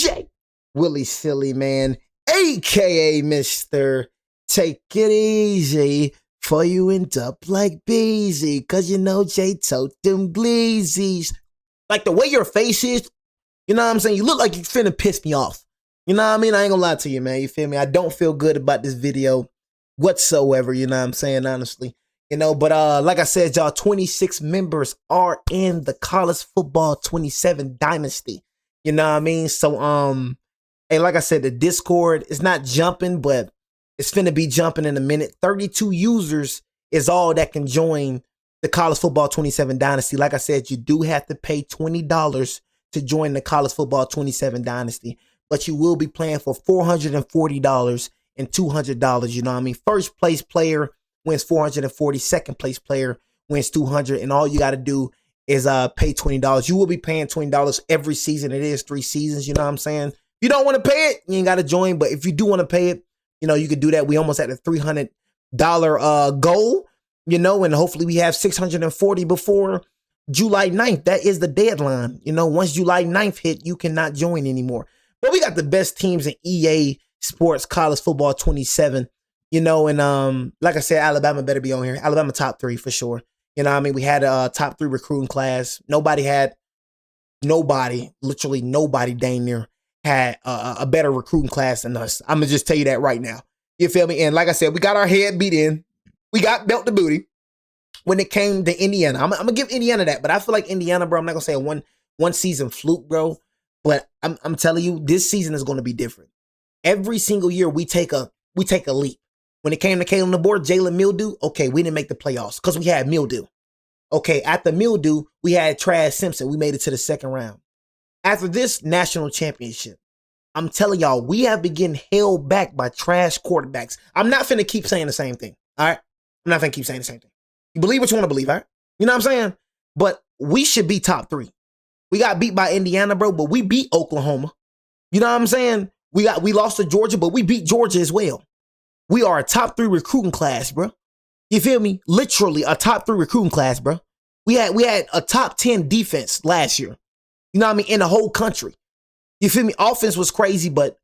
J. Willie Silly Man, a.k.a. Mr. Take It Easy before you end up like Beezy, cause you know Jay tote them bleezies. Like the way your face is, you know what I'm saying? You look like you finna piss me off. You know what I mean? I ain't gonna lie to you, man. You feel me? I don't feel good about this video whatsoever, you know what I'm saying, honestly. You know, but like I said, y'all, 26 members are in the college football 27 dynasty. You know what I mean? So, hey, like I said, the Discord is not jumping, but it's finna be jumping in a minute. 32 users is all that can join the college football 27 dynasty. Like I said, you do have to pay $20 to join the college football 27 dynasty, but you will be playing for $440 and $200. You know what I mean? First place player wins $440. Second place player wins $200. And all you got to do is pay $20. You will be paying $20 every season. It is 3 seasons. You know what I'm saying? If you don't want to pay it, you ain't got to join. But if you do want to pay it, you know, you could do that. We almost at the $300 goal, you know, and hopefully we have 640 before July 9th. That is the deadline. You know, once July 9th hit, you cannot join anymore. But we got the best teams in EA Sports College Football 27, you know, and like I said, Alabama better be on here. Alabama top 3 for sure. You know what I mean? We had a top 3 recruiting class. Literally nobody dang near had a better recruiting class than us. I'm going to just tell you that right now. You feel me? And like I said, we got our head beat in. We got belt the booty when it came to Indiana. I'm going to give Indiana that, but I feel like Indiana, bro, I'm not going to say a one season fluke, bro. But I'm telling you, this season is going to be different. Every single year we take a leap. When it came to Kalen DeBoer, Jalen Mildew, okay, we didn't make the playoffs because we had Mildew. Okay, after Mildew, we had Trash Simpson. We made it to the second round. After this national championship, I'm telling y'all, we have been getting held back by trash quarterbacks. I'm not finna keep saying the same thing, all right? I'm not finna keep saying the same thing. You believe what you want to believe, all right? You know what I'm saying? But we should be top 3. We got beat by Indiana, bro, but we beat Oklahoma. You know what I'm saying? We lost to Georgia, but we beat Georgia as well. We are a top 3 recruiting class, bro. You feel me? Literally a top 3 recruiting class, bro. We had a top 10 defense last year. You know what I mean? In the whole country. You feel me? Offense was crazy, but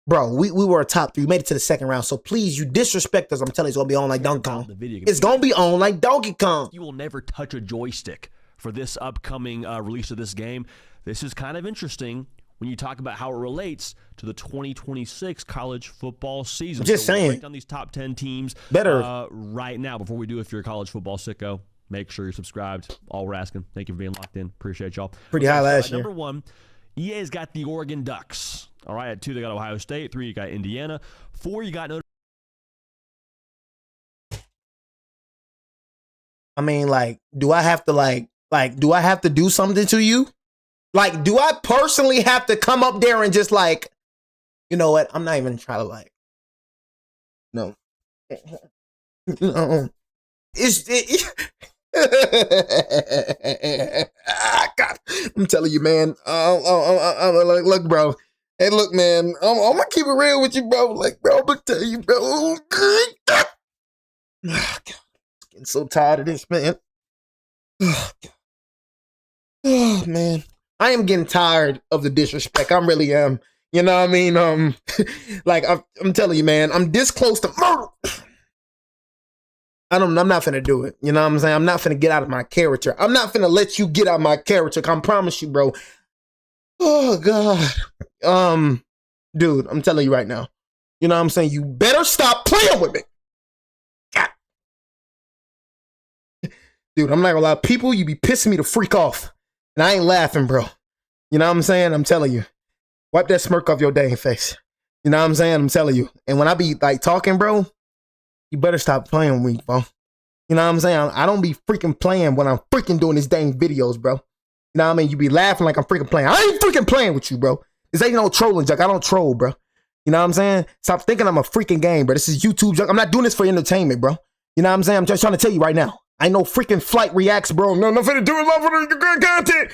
bro, we were a top 3. We made it to the second round. So please, you disrespect us. I'm telling you, it's gonna be on like Donkey Kong. It's gonna be on like Donkey Kong. You will never touch a joystick for this upcoming release of this game. This is kind of interesting when you talk about how it relates to the 2026 college football season. Just saying. Break down these top 10 teams better right now. Before we do, if you're a college football sicko, make sure you're subscribed. All we're asking. Thank you for being locked in. Appreciate y'all. Pretty high last year. Number 1, EA's got the Oregon Ducks. All right, at 2, they got Ohio State. 3, you got Indiana. 4, you got Notre. I mean, like, do I have to do I have to do something to you? Like, do I personally have to come up there and just like, you know what? I'm not even trying to like, no. No. God, I'm telling you, man. Look, bro. Hey, look, man. I'm gonna keep it real with you, bro. Like, bro, I'm gonna tell you, bro. Oh, God. Getting so tired of this, man. Oh, God. Oh, man. I am getting tired of the disrespect. I really am. You know what I mean? Like, I'm telling you, man. I'm this close to murder. I'm not finna do it. You know what I'm saying? I'm not finna get out of my character. I'm not finna let you get out of my character. I promise you, bro. Oh, God. Dude, I'm telling you right now. You know what I'm saying? You better stop playing with me. God. Dude, I'm not gonna lie. People, you be pissing me the freak off. And I ain't laughing, bro. You know what I'm saying? I'm telling you. Wipe that smirk off your dang face. You know what I'm saying? I'm telling you. And when I be like talking, bro, you better stop playing with me, bro. You know what I'm saying? I don't be freaking playing when I'm freaking doing these dang videos, bro. You know what I mean? You be laughing like I'm freaking playing. I ain't freaking playing with you, bro. This ain't no trolling, Jack. I don't troll, bro. You know what I'm saying? Stop thinking I'm a freaking game, bro. This is YouTube, Jack. I'm not doing this for entertainment, bro. You know what I'm saying? I'm just trying to tell you right now. I know freaking Flight reacts, bro. No, nothing to do with love for the good content.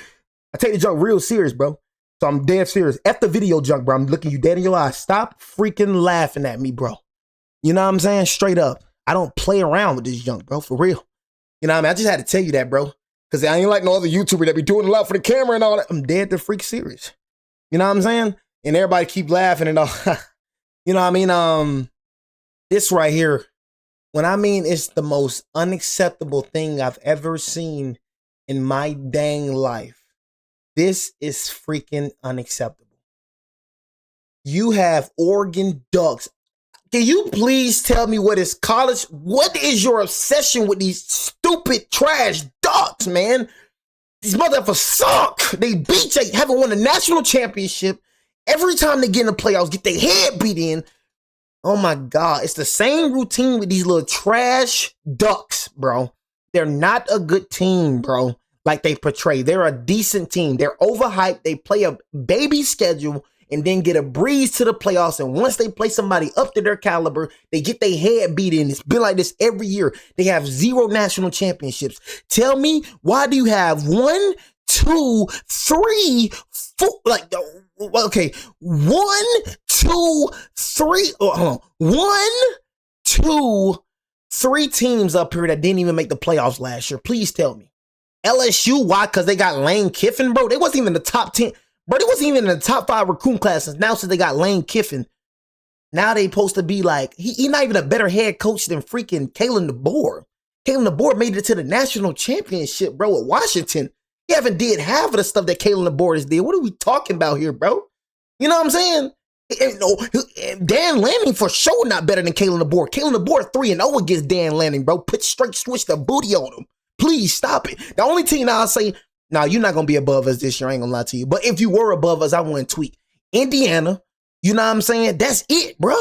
I take the joke real serious, bro. So I'm dead serious. F the video junk, bro. I'm looking you dead in your eyes. Stop freaking laughing at me, bro. You know what I'm saying? Straight up. I don't play around with this junk, bro. For real. You know what I mean? I just had to tell you that, bro. Because I ain't like no other YouTuber that be doing a lot for the camera and all that. I'm dead to freak serious. You know what I'm saying? and everybody keep laughing and all. You know what I mean? This right here, when I mean it's the most unacceptable thing I've ever seen in my dang life. This is freaking unacceptable. You have Oregon Ducks. Can you please tell me what is college? What is your obsession with these stupid trash Ducks, man? These motherfuckers suck. They beat you. Haven't won a national championship. Every time they get in the playoffs, get their head beat in. Oh my God. It's the same routine with these little trash Ducks, bro. They're not a good team, bro, like they portray. They're a decent team. They're overhyped. They play a baby schedule and then get a breeze to the playoffs. And once they play somebody up to their caliber, they get their head beat in. It's been like this every year. They have 0 national championships. Tell me, why do you have 1, 2, 3, 4, like, okay, 1, 2, 3, hold on. 1, 2, 3 teams up here that didn't even make the playoffs last year. Please tell me. LSU, why? Because they got Lane Kiffin, bro. They wasn't even in the top 10. Bro, they wasn't even in the top 5 recruiting classes. Now since they got Lane Kiffin, now they supposed to be like, he not even a better head coach than freaking Kalen DeBoer. Kalen DeBoer made it to the national championship, bro, at Washington. He haven't did half of the stuff that Kalen DeBoer has did. What are we talking about here, bro? You know what I'm saying? Dan Lanning for sure not better than Kalen DeBoer. Kalen DeBoer 3-0 against Dan Lanning, bro. Put straight switch the booty on him. Please stop it. The only team I'll say, now, you're not going to be above us this year. I ain't going to lie to you. But if you were above us, I wouldn't tweet. Indiana, you know what I'm saying? That's it, bro.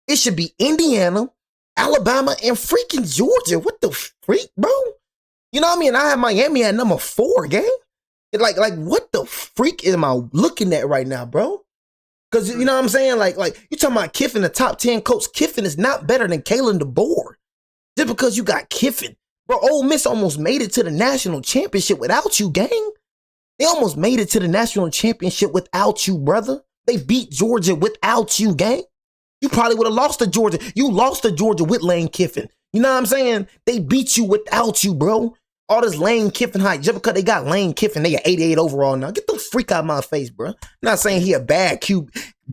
It should be Indiana, Alabama, and freaking Georgia. What the freak, bro? You know what I mean? I have Miami at number 4, gang. Like, what the freak am I looking at right now, bro? Because, you know what I'm saying? Like you talking about Kiffin, the top 10 coach. Kiffin is not better than Kalen DeBoer. Just because you got Kiffin. Bro, Ole Miss almost made it to the national championship without you, gang. They almost made it to the national championship without you, brother. They beat Georgia without you, gang. You probably would have lost to Georgia. You lost to Georgia with Lane Kiffin. You know what I'm saying? They beat you without you, bro. All this Lane Kiffin hype. Just because they got Lane Kiffin, they got 88 overall now. Get the freak out of my face, bro. I'm not saying he a bad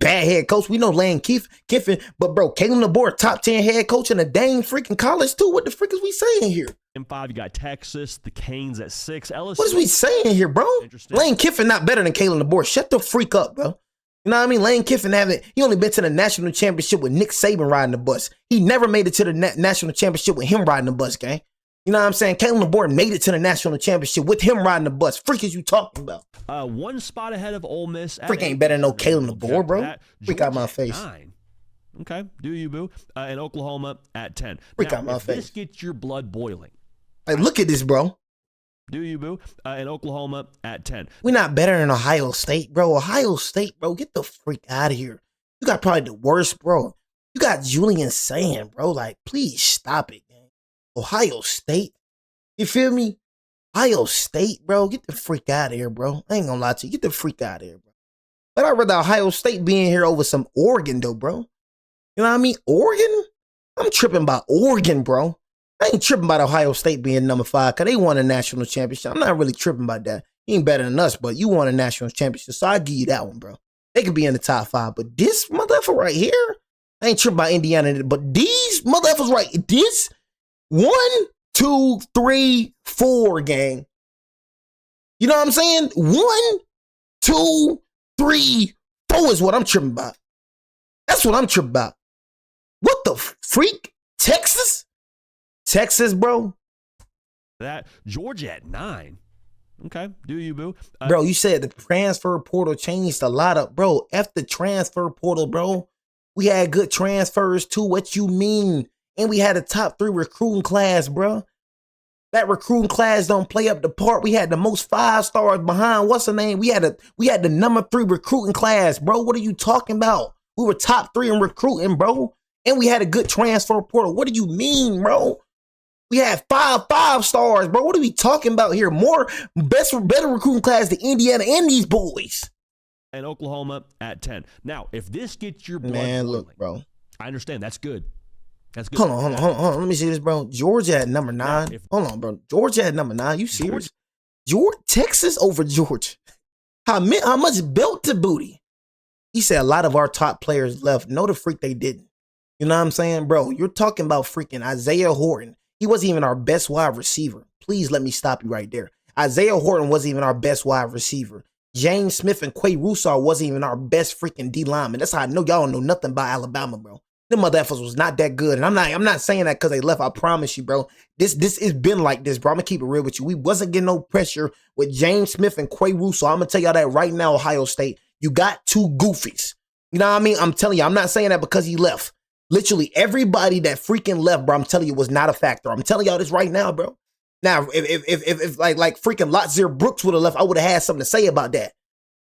head coach. We know Lane Kiffin, but bro, Kalen DeBoer, top 10 head coach in a dang freaking college too. What the freak is we saying here? In 5, you got Texas, the Canes at 6, LSU. What is we saying here, bro? Lane Kiffin not better than Kalen DeBoer. Shut the freak up, bro. You know what I mean? Lane Kiffin he only been to the national championship with Nick Saban riding the bus. He never made it to the national championship with him riding the bus, gang. You know what I'm saying? Kalen DeBoer made it to the national championship with him riding the bus. Freak is you talking about? 1 spot ahead of Ole Miss. Freak ain't better than no Kalen DeBoer, bro. Freak out my face. 9. Okay, do you, boo? And Oklahoma at 10. Freak out my face. This gets your blood boiling. Like, look at this, bro. Do you, boo? And Oklahoma at 10. We're not better than Ohio State, bro. Ohio State, bro, get the freak out of here. You got probably the worst, bro. You got Julian Sand, bro. Like, please stop it, man. Ohio State. You feel me? Ohio State, bro. Get the freak out of here, bro. I ain't gonna lie to you. Get the freak out of here, bro. But I'd rather Ohio State being here over some Oregon, though, bro. You know what I mean? Oregon? I'm tripping about Oregon, bro. I ain't tripping about Ohio State being number 5 because they won a national championship. I'm not really tripping about that. You ain't better than us, but you won a national championship, so I'll give you that one, bro. They could be in the top 5, but this motherfucker right here, I ain't tripping about Indiana, but these motherfuckers right, this 1, 2, 3, 4, gang. You know what I'm saying? 1, 2, 3, 4 is what I'm tripping about. That's what I'm tripping about. What the freak? Texas? Texas, bro. That Georgia at 9. Okay, do you, boo? Bro, you said the transfer portal changed a lot of, bro. F the transfer portal, bro. We had good transfers too. What you mean? And we had a top 3 recruiting class, bro. That recruiting class don't play up the part. We had the most 5 stars behind. What's the name? We had the number 3 recruiting class, bro. What are you talking about? We were top 3 in recruiting, bro. And we had a good transfer portal. What do you mean, bro? We had 5 stars, bro. What are we talking about here? Better recruiting class than Indiana and these boys. And Oklahoma at 10. Now, if this gets your blood boiling, look, bro. I understand. That's good. That's good. Hold on. Let me see this, bro. Georgia at number 9. Hold on, bro. Georgia at number 9. You serious? Texas over Georgia. How much belt to booty? He said a lot of our top players left. No, the freak they didn't. You know what I'm saying, bro? You're talking about freaking Isaiah Horton. He wasn't even our best wide receiver. Please let me stop you right there. Isaiah Horton wasn't even our best wide receiver. James Smith and Quay Rusar wasn't even our best freaking D lineman. That's how I know y'all don't know nothing about Alabama, bro. Them motherfuckers was not that good. And I'm not saying that because they left. I promise you, bro. This has been like this, bro. I'm gonna keep it real with you. We wasn't getting no pressure with James Smith and Quay Rusar. I'm gonna tell y'all that right now, Ohio State. You got two goofies. You know what I mean? I'm telling you, I'm not saying that because he left. Literally everybody that freaking left, bro, I'm telling you, was not a factor. I'm telling y'all this right now, bro. Now, if like freaking Lotzir Brooks would have left, I would have had something to say about that.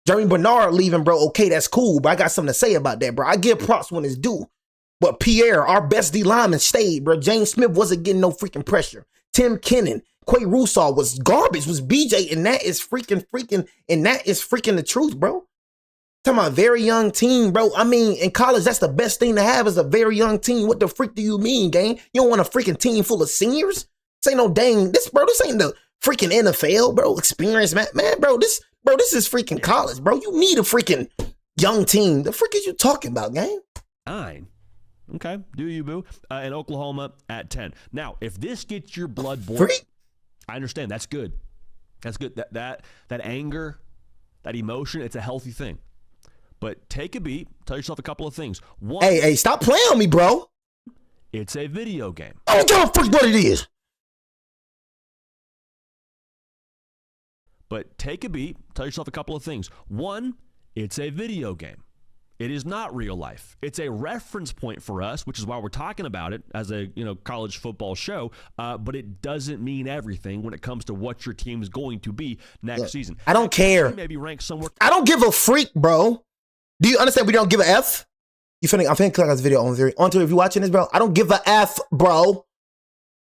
Jeremy Bernard leaving, bro, okay, that's cool, but I got something to say about that, bro. I give props when it's due. But Pierre, our best D lineman, stayed, bro. James Smith wasn't getting no freaking pressure. Tim Kennan, Quay Rusar was garbage, was BJ, and that is freaking, and that is freaking the truth, bro. Talking about a very young team, bro. I mean, in college, that's the best thing to have is a very young team. What the freak do you mean, gang? You don't want a freaking team full of seniors? This ain't no dang, this ain't the freaking NFL, bro. Experience, man, bro, this is freaking college, bro. You need a freaking young team. The freak is you talking about, gang? 9. Okay, do you, boo? And Oklahoma at 10. Now, if this gets your blood boiling, I understand. That's good. That's good. That anger, that emotion, it's a healthy thing. But take a beat. Tell yourself a couple of things. One, hey, stop playing on me, bro. It's a video game. I don't give a freak what it is. But take a beat. Tell yourself a couple of things. One, it's a video game. It is not real life. It's a reference point for us, which is why we're talking about it as a college football show. But it doesn't mean everything when it comes to what your team is going to be next season. I don't care. Maybe rank somewhere. I don't give a freak, bro. Do you understand? We don't give a F. I'm finna click on this video on Twitter. If you're watching this, bro, I don't give a F, bro.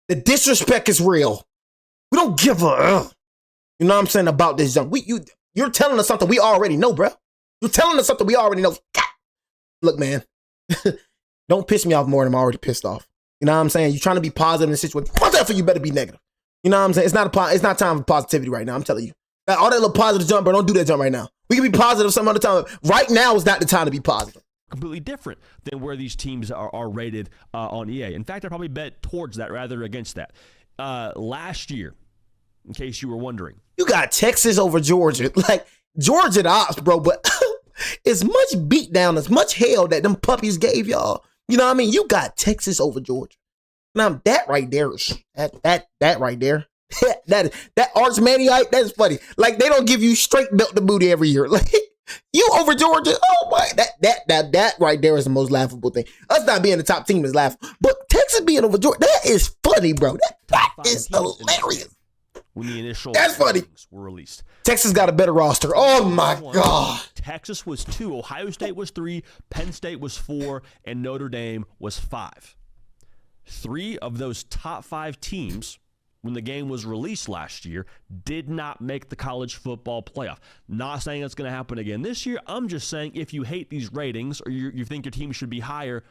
The disrespect is real. We don't give a F. You know what I'm saying about this junk? You're telling us something we already know, bro. You're telling us something we already know. Look, man, don't piss me off more than I'm already pissed off. You know what I'm saying? You're trying to be positive in this situation. Whatever, you better be negative. You know what I'm saying? It's not time for positivity right now. I'm telling you. All that little positive jump, bro, don't do that jump right now. We can be positive some other time. Right now is not the time to be positive. Completely different than where these teams are rated on EA. In fact, I probably bet towards that rather against that. Last year, in case you were wondering, you got Texas over Georgia. Like, Georgia the ops, bro, but as much beatdown, as much hell that them puppies gave y'all. You know what I mean? You got Texas over Georgia. Now, that right there is, that right there. that arch maniac, that's funny. Like, they don't give you straight belt to booty every year. Like, you over Georgia, oh my, that right there is the most laughable thing. Us not being the top team is laughable, but Texas being over Georgia, that is funny, bro. That is hilarious. When the initial that's funny were released, Texas got a better roster. Oh my God. Texas was 2, Ohio State was 3, Penn State was 4, and Notre Dame was 5. 3 of those top 5 teams, when the game was released last year, did not make the college football playoff. Not saying it's going to happen again this year. I'm just saying if you hate these ratings or you think your team should be higher,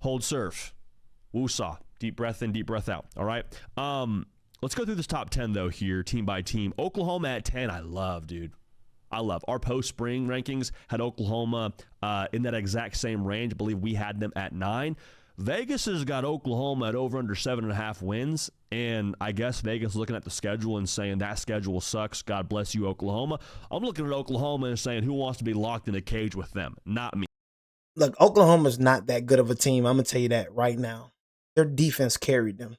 hold serve. Woosah. Deep breath in, deep breath out. All right? Let's go through this top 10, though, here, team by team. Oklahoma at 10, I love, dude. I love. Our post-spring rankings had Oklahoma in that exact same range. I believe we had them at 9. Vegas has got Oklahoma at over under 7.5 wins, and I guess Vegas is looking at the schedule and saying that schedule sucks. God bless you, Oklahoma. I'm looking at Oklahoma and saying who wants to be locked in a cage with them? Not me. Look, Oklahoma's not that good of a team. I'm going to tell you that right now. Their defense carried them.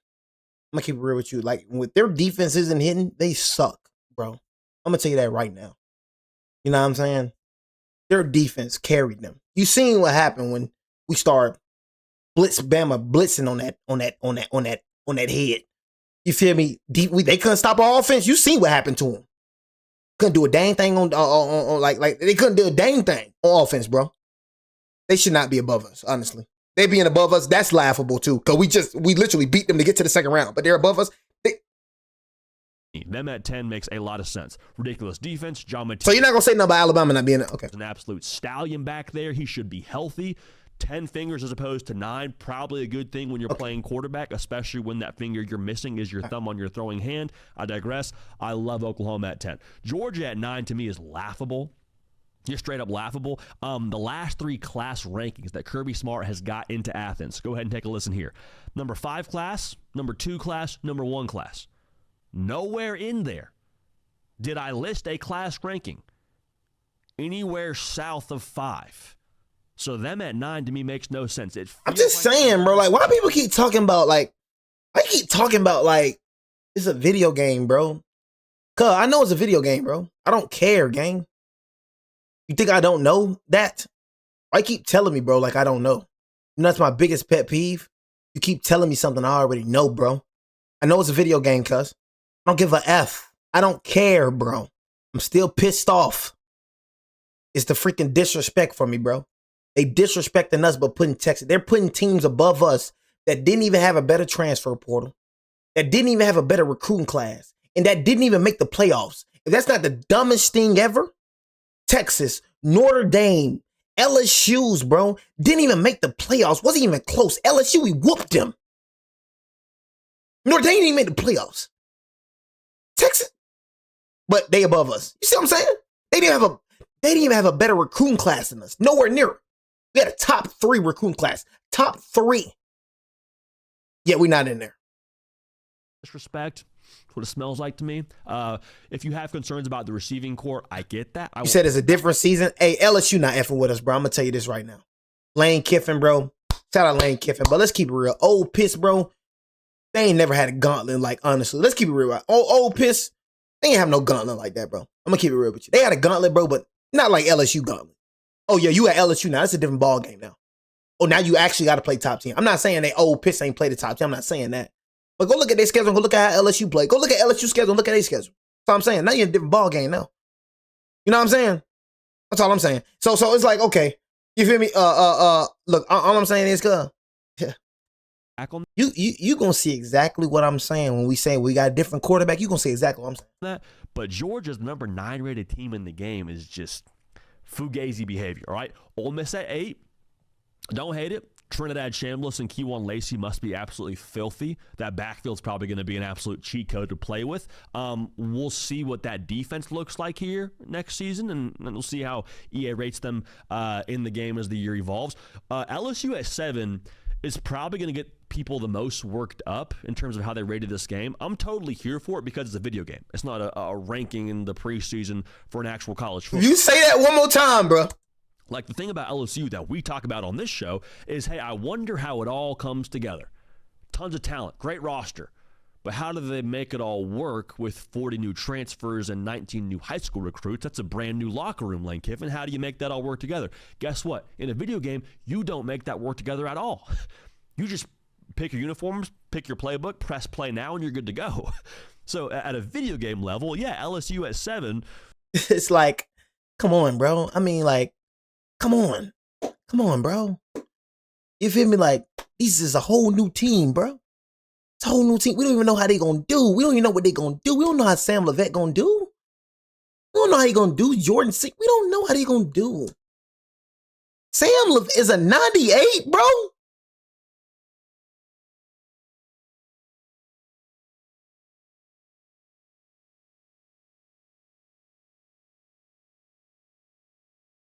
I'm going to keep it real with you. Like, with their defense isn't hitting, they suck, bro. I'm going to tell you that right now. You know what I'm saying? Their defense carried them. You seen what happened when we started Bama blitzing on that head. You feel me? They couldn't stop our offense. You seen what happened to them. Couldn't do a dang thing on like they couldn't do a dang thing on offense, bro. They should not be above us, honestly. They being above us, that's laughable too. Cause we literally beat them to get to the second round, but they're above us. Them at 10 makes a lot of sense. Ridiculous defense. John Matisse. So you're not going to say nothing about Alabama not being there? Okay. An absolute stallion back there. He should be healthy. 10 fingers as opposed to 9. Probably a good thing when you're playing quarterback, especially when that finger you're missing is your thumb on your throwing hand. I digress. I love Oklahoma at 10. Georgia at 9 to me is laughable. Just straight up laughable. The last 3 class rankings that Kirby Smart has got into Athens. Go ahead and take a listen here. Number 5 class, number 2 class, number 1 class. Nowhere in there did I list a class ranking anywhere south of 5. So them at 9 to me makes no sense. I'm just saying, bro. Like, why people keep talking about like? I keep talking about like it's a video game, bro. Cause I know it's a video game, bro. I don't care, gang. You think I don't know that? Why keep telling me, bro, like I don't know? You know, that's my biggest pet peeve. You keep telling me something I already know, bro. I know it's a video game, cuz. I don't give a F. I don't care, bro. I'm still pissed off. It's the freaking disrespect for me, bro. They disrespecting us, but putting Texas. They're putting teams above us that didn't even have a better transfer portal, that didn't even have a better recruiting class, and that didn't even make the playoffs. If that's not the dumbest thing ever, Texas, Notre Dame, LSU's, bro, didn't even make the playoffs. Wasn't even close. LSU, we whooped them. Notre Dame didn't even make the playoffs. Texas, but they above us. You see what I'm saying? They didn't even have a better recruiting class than us. Nowhere near it. We had a top 3 recruiting class. Top 3. Yet we're not in there. Disrespect. What it smells like to me. If you have concerns about the receiving corps, I get that. You said it's a different season. Hey, LSU not effing with us, bro. I'm gonna tell you this right now. Lane Kiffin, bro. Shout out Lane Kiffin, but let's keep it real. Old Piss, bro. They ain't never had a gauntlet like, honestly. Let's keep it real. Right? Old Piss, they ain't have no gauntlet like that, bro. I'm gonna keep it real with you. They had a gauntlet, bro, but not like LSU gauntlet. Oh yeah, you at LSU now. That's a different ball game now. Oh, now you actually got to play top 10. I'm not saying they old Piss ain't play the top 10. I'm not saying that. But go look at their schedule and go look at how LSU play. Go look at LSU schedule and look at their schedule. That's all I'm saying. Now you're in a different ball game now. You know what I'm saying? That's all I'm saying. So it's like, okay, you feel me? Look, all I'm saying is, yeah. You gonna see exactly what I'm saying when we say we got a different quarterback. You gonna see exactly what I'm saying. But Georgia's number 9 rated team in the game is just fugazi behavior. All right, Ole Miss at 8. Don't hate it. Trinidad Chambliss and Keywan Lacey must be absolutely filthy. That backfield's probably going to be an absolute cheat code to play with. We'll see what that defense looks like here next season, and we'll see how EA rates them in the game as the year evolves. LSU at 7 is probably going to get people the most worked up in terms of how they rated this game. I'm totally here for it because it's a video game. It's not a ranking in the preseason for an actual college football. You say that one more time, bro. Like, the thing about LSU that we talk about on this show is, hey, I wonder how it all comes together. Tons of talent, great roster. But how do they make it all work with 40 new transfers and 19 new high school recruits? That's a brand new locker room, Lane Kiffin. How do you make that all work together? Guess what? In a video game, you don't make that work together at all. You just pick your uniforms, pick your playbook, press play now, and you're good to go. So at a video game level, yeah, LSU at 7. It's like, come on, bro. I mean, like, come on, bro. You feel me? Like, this is a whole new team, bro. It's a whole new team. We don't even know how they gonna do. We don't even know what they gonna do. We don't know how Sam Levette gonna do. We don't know how he gonna do. Jordan Sick. We don't know how they gonna do. Sam Levette is a 98, bro.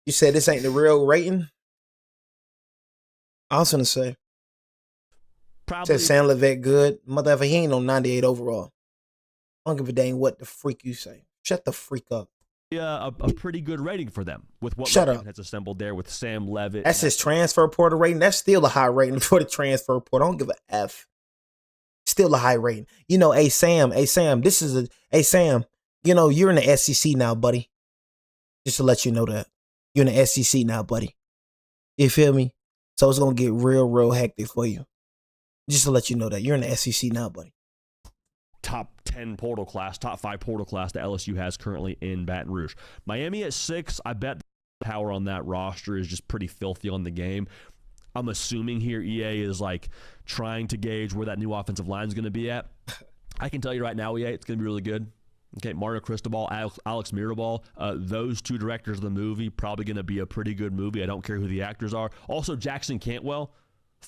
You said this ain't the real rating? I was gonna say. Probably. Said Sam Levette good. Motherfucker, he ain't no 98 overall. I don't give a dang what the freak you say. Shut the freak up. A pretty good rating for them with what Shut has assembled there with Sam Levitt. That's his transfer portal rating. That's still a high rating for the transfer portal. I don't give a F. Still a high rating. You know, hey Sam, you know, you're in the SEC now, buddy. Just to let you know that. You're in the SEC now, buddy. You feel me? So it's going to get real hectic for you. Just to let you know that. You're in the SEC now, buddy. Top 10 portal class, top 5 portal class that LSU has currently in Baton Rouge. Miami at 6, I bet the power on that roster is just pretty filthy on the game. I'm assuming here EA is like trying to gauge where that new offensive line is going to be at. I can tell you right now, EA, it's going to be really good. Okay, Mario Cristobal, Alex Mirabal, those two directors of the movie, probably going to be a pretty good movie. I don't care who the actors are. Also, Jackson Cantwell,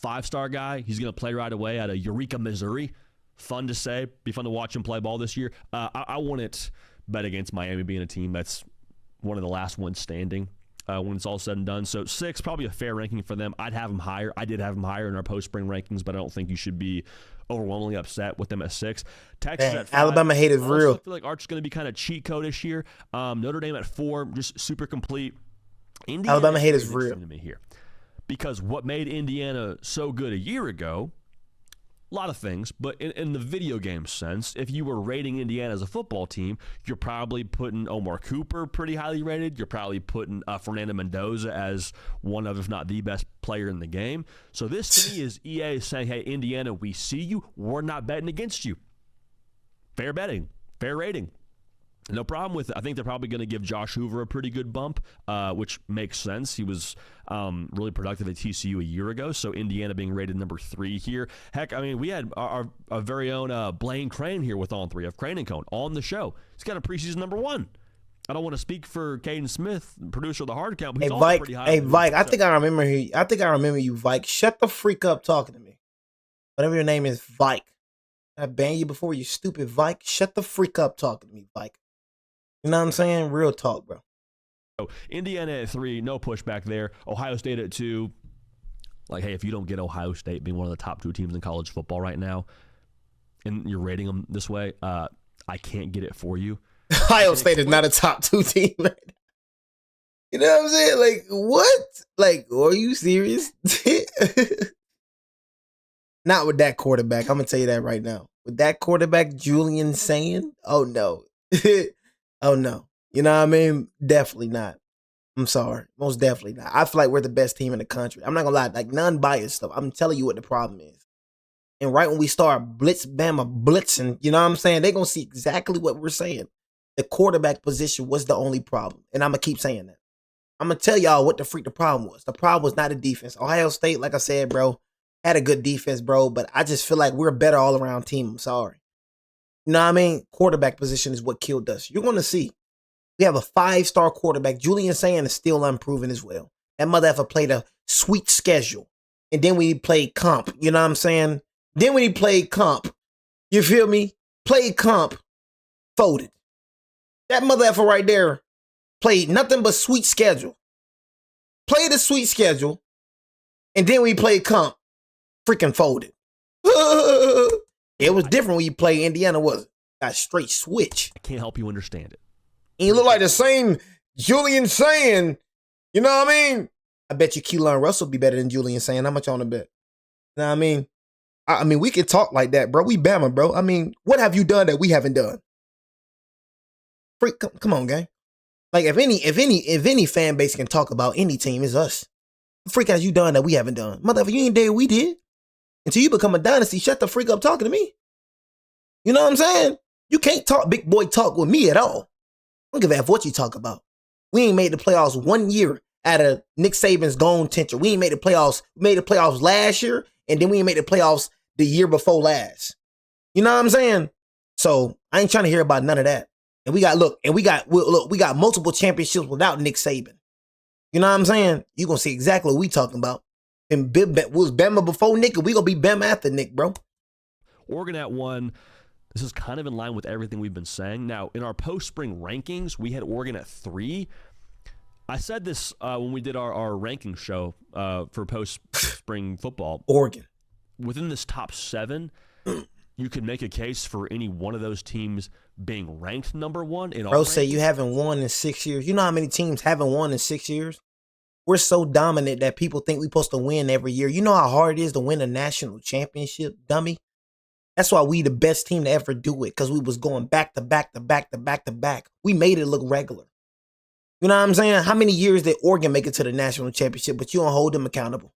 5-star guy. He's going to play right away out of Eureka, Missouri. Fun to say. Be fun to watch him play ball this year. I wouldn't bet against Miami being a team that's one of the last ones standing when it's all said and done. So 6, probably a fair ranking for them. I'd have them higher. I did have them higher in our post-spring rankings, but I don't think you should be overwhelmingly upset with them at 6. Texas at 5. Alabama hate is real. I feel like Arch's going to be kind of cheat code-ish here. Notre Dame at 4, just super complete. Indiana Alabama hate is real to me here, because what made Indiana so good a year ago, a lot of things, but in the video game sense, if you were rating Indiana as a football team, you're probably putting Omar Cooper pretty highly rated. You're probably putting Fernando Mendoza as one of, if not the best player in the game. So this to me is EA saying, hey, Indiana, we see you. We're not betting against you. Fair betting, fair rating. No problem with it. I think they're probably going to give Josh Hoover a pretty good bump, which makes sense. He was really productive at TCU a year ago, so Indiana being rated number 3 here. Heck, I mean, we had our very own Blaine Crane here with On 3 of Crane & Cone on the show. He's got a preseason number 1. I don't want to speak for Caden Smith, producer of the Hard Count, but he's also pretty high. Hey, Vike, I think I remember you, Vike. Shut the freak up talking to me. Whatever your name is, Vike. I banned you before, you stupid Vike. Shut the freak up talking to me, Vike. You know what I'm saying? Real talk, bro. So Indiana at 3, no pushback there. Ohio State at 2. Like, hey, if you don't get Ohio State being one of the top 2 teams in college football right now, and you're rating them this way, I can't get it for you. Ohio State is not a top 2 team right now. You know what I'm saying? Like, what? Like, are you serious? Not with that quarterback. I'm going to tell you that right now. With that quarterback, Julian saying, oh, no. Oh, no. You know what I mean? Definitely not. I'm sorry. Most definitely not. I feel like we're the best team in the country. I'm not going to lie. Like, non-biased stuff. I'm telling you what the problem is. And right when we start Bama blitzing, you know what I'm saying? They're going to see exactly what we're saying. The quarterback position was the only problem. And I'm going to keep saying that. I'm going to tell y'all what the freak the problem was. The problem was not the defense. Ohio State, like I said, bro, had a good defense, bro. But I just feel like we're a better all-around team. I'm sorry. You know what I mean? Quarterback position is what killed us. You're going to see. We have a 5-star quarterback. Julian Sand is still unproven as well. That mother ever played a sweet schedule. And then we played comp. You know what I'm saying? Then when he played comp, you feel me? Played comp, folded. That mother effer right there played nothing but sweet schedule. Played a sweet schedule. And then we played comp, freaking folded. It was different when you play Indiana, wasn't it? Got straight switch. I can't help you understand it. And you look like the same Julian Sand. You know what I mean? I bet you Keelan Russell be better than Julian Sand. How much on the bet? You know what I mean? I mean, we can talk like that, bro. We Bama, bro. I mean, what have you done that we haven't done? Freak, come on, gang. Like, if any fan base can talk about any team, it's us. What freak has you done that we haven't done? Motherfucker, you ain't did what we did. Until you become a dynasty, shut the freak up talking to me. You know what I'm saying? You can't talk big boy talk with me at all. I don't give a F what you talk about. We ain't made the playoffs 1 year out of Nick Saban's gone tenure. We ain't made the playoffs. We made the playoffs last year, and then we ain't made the playoffs the year before last. You know what I'm saying? So I ain't trying to hear about none of that. And we got multiple championships without Nick Saban. You know what I'm saying? You gonna see exactly what we talking about. And was Bama before Nick, and we gonna be Bama after Nick, bro. Oregon at 1. This is kind of in line with everything we've been saying. Now, in our post-spring rankings, we had Oregon at 3. I said this when we did our ranking show for post-spring football. Oregon. Within this top 7, you could make a case for any one of those teams being ranked number 1 in all. Bro, say you haven't won in 6 years. You know how many teams haven't won in 6 years? We're so dominant that people think we're supposed to win every year. You know how hard it is to win a national championship, dummy? That's why we the best team to ever do it, because we was going back to back to back to back to back. We made it look regular. You know what I'm saying? How many years did Oregon make it to the national championship, but you don't hold them accountable?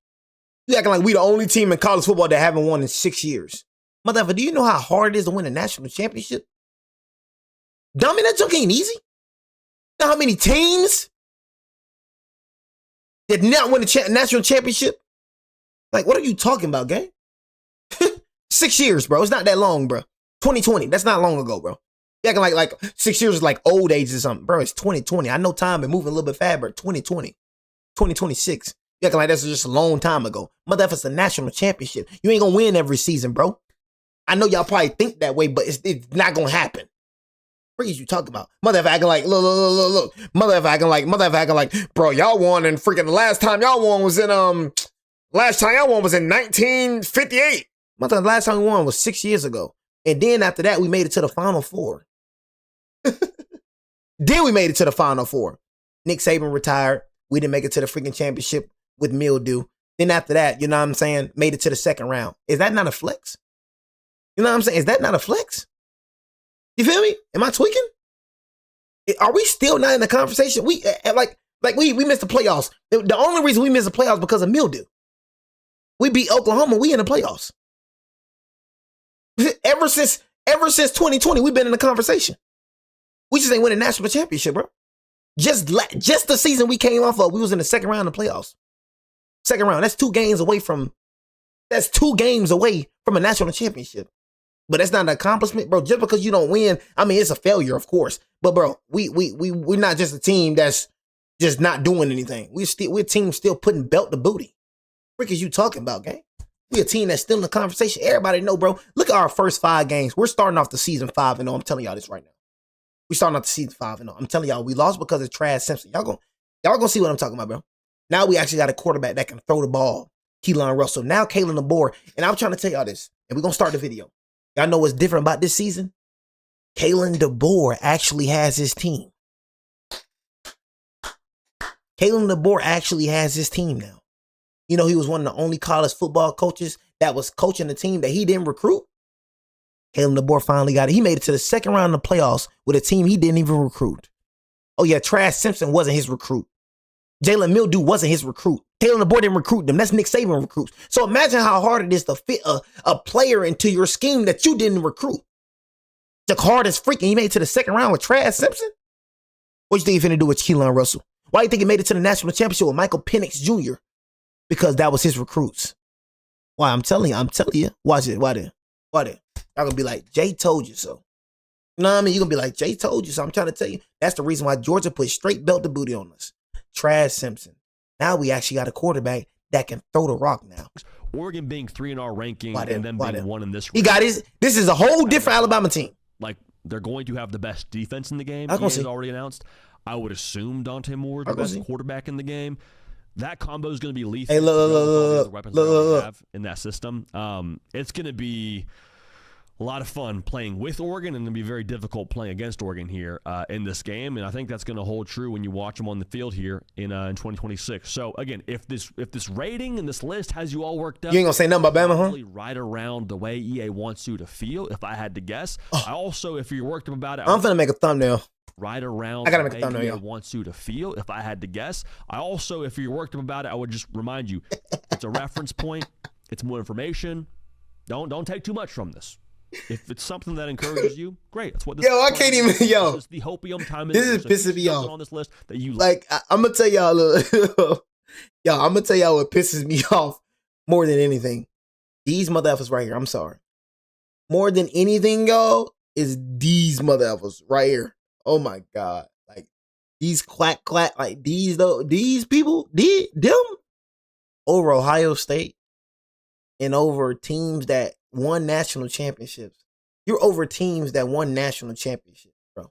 You acting like we the only team in college football that haven't won in 6 years. Motherfucker, do you know how hard it is to win a national championship? Dummy, that joke ain't easy. You know how many teams did not win a national championship? Like, what are you talking about, gang? 6 years, bro. It's not that long, bro. 2020. That's not long ago, bro. You acting like 6 years is like old age or something. Bro, it's 2020. I know time been moving a little bit fast, but 2020. 2026. You acting like that's just a long time ago. Motherfucker, it's a national championship. You ain't gonna win every season, bro. I know y'all probably think that way, but it's not gonna happen. What are you talking about? Mother acting like, look. Mother acting like, bro, y'all won and freaking the last time y'all won was in 1958. Mother, the last time we won was 6 years ago. And then after that, we made it to the Final Four. Then we made it to the Final Four. Nick Saban retired. We didn't make it to the freaking championship with mildew. Then after that, you know what I'm saying, made it to the second round. Is that not a flex? You know what I'm saying? Is that not a flex? You feel me? Am I tweaking? Are we still not in the conversation? We missed the playoffs. The only reason we missed the playoffs because of mildew. We beat Oklahoma. We in the playoffs. Ever since 2020, we've been in the conversation. We just ain't winning a national championship, bro. Just the season we came off of, we was in the second round of the playoffs. Second round. That's 2 games away from a national championship. But that's not an accomplishment, bro. Just because you don't win, I mean, it's a failure, of course. But bro, we're not just a team that's just not doing anything. We're a team still putting belt to booty. What is you talking about, gang? We a team that's still in the conversation. Everybody know, bro. Look at our first 5 games. We're starting off the season 5-0. I'm telling y'all this right now. We're starting off the season 5-0. I'm telling y'all, we lost because of Trash Simpson. Y'all gonna see what I'm talking about, bro. Now we actually got a quarterback that can throw the ball. Keelan Russell. Now Kalen DeBoer. And I'm trying to tell y'all this. And we're gonna start the video. Y'all know what's different about this season? Kalen DeBoer actually has his team. Kalen DeBoer actually has his team now. You know, he was one of the only college football coaches that was coaching the team that he didn't recruit. Kalen DeBoer finally got it. He made it to the second round of the playoffs with a team he didn't even recruit. Oh yeah, Trash Simpson wasn't his recruit. Jalen Mildew wasn't his recruit. Kalen DeBoer didn't recruit them. That's Nick Saban recruits. So imagine how hard it is to fit a player into your scheme that you didn't recruit. The hardest freaking. He made it to the second round with Trash Simpson. What you think he finna do with Keelan Russell? Why do you think he made it to the national championship with Michael Penix Jr.? Because that was his recruits. Why? I'm telling you. Watch it. Why then? Y'all gonna be like, Jay told you so. You know what I mean? You're gonna be like, Jay told you so. I'm trying to tell you. That's the reason why Georgia put straight belt to booty on us. Trash Simpson. Now we actually got a quarterback that can throw the rock now. Oregon being 3 in our ranking and then being 1 in this. He got his. This is a whole different Alabama team. Like, they're going to have the best defense in the game. He has already announced. I would assume Dante Moore, the best quarterback in the game. That combo is going to be lethal. Hey, look, weapons they have in that system. It's going to be a lot of fun playing with Oregon, and it'll be very difficult playing against Oregon here in this game. And I think that's going to hold true when you watch them on the field here in 2026. So again, if this rating and this list has you all worked up, you ain't gonna say nothing about Bama, huh? Really right around the way EA wants you to feel. If I had to guess, I also, if you're worked up about it, I'm finna make a thumbnail. Right around I gotta make a thumbnail. Wants you to feel. If I had to guess, I also, if you're worked up about it, I would just remind you, it's a reference point. It's more information. Don't take too much from this. If it's something that encourages you, great. That's what this. I can't even. This is the hopium time. This is pissing me off on this list that you like. I'm gonna tell y'all. I'm gonna tell y'all what pisses me off more than anything. These mother effers right here. I'm sorry. More than anything, y'all, is these mother effers right here. Oh my God. Like these quack, like these people, them over Ohio State and over teams that won national championships. You're over teams that won national championships, bro.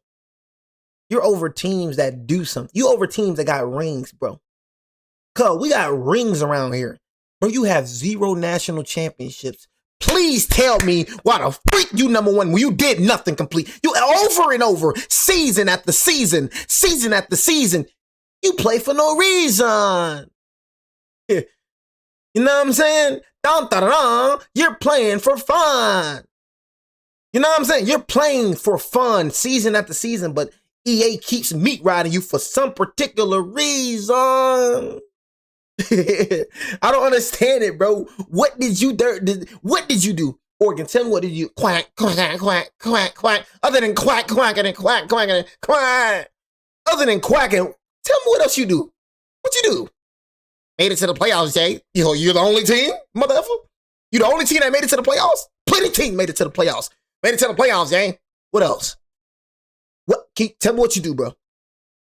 You're over teams that do something. You over teams that got rings, bro. Cause we got rings around here. Bro, you have 0 national championships. Please tell me why the freak you number 1 when you did nothing complete. You over and over, season after season, season after season. You play for no reason. You know what I'm saying? You're playing for fun. You know what I'm saying? You're playing for fun season after season, but EA keeps meat riding you for some particular reason. I don't understand it, bro. What did you do? Oregon, tell me what did you quack. Other than quacking and quack. Other than quacking, tell me what else you do. What you do? Made it to the playoffs, Jay. You're the only team, motherfucker. You're the only team that made it to the playoffs. Plenty of teams made it to the playoffs. Made it to the playoffs, Jay. What else? Tell me what you do, bro.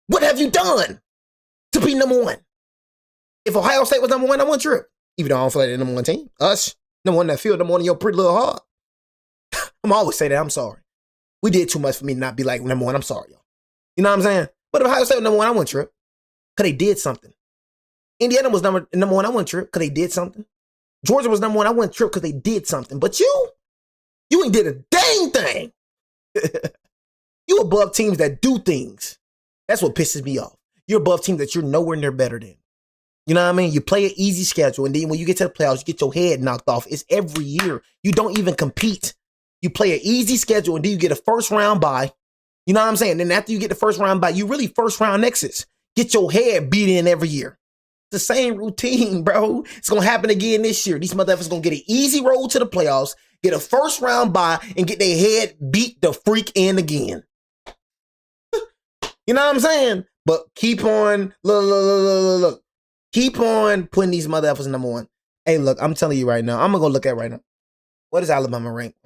What have you done to be number 1? If Ohio State was number 1, I wouldn't trip. Even though I don't feel like they're number 1 team. Us, number 1 in that field, number 1 in your pretty little heart. I'm always say that. I'm sorry. We did too much for me to not be like number one. I'm sorry, y'all. You know what I'm saying? But if Ohio State was number one, I wouldn't trip. Because they did something. Indiana was number one, I wouldn't trip because they did something. Georgia was number one, I wouldn't trip because they did something. But you ain't did a dang thing. You above teams that do things. That's what pisses me off. You're above teams that you're nowhere near better than. You know what I mean? You play an easy schedule, and then when you get to the playoffs, you get your head knocked off. It's every year. You don't even compete. You play an easy schedule, and then you get a first round bye. You know what I'm saying? Then after you get the first round bye, you really first round exits. Get your head beat in every year. The same routine, bro. It's going to happen again this year. These motherfuckers going to get an easy road to the playoffs, get a first round bye, and get their head beat the freak in again. You know what I'm saying? But keep on, look. Keep on putting these motherfuckers number one. Hey, look, I'm telling you right now. I'm going to go look at it right now. What is Alabama rank?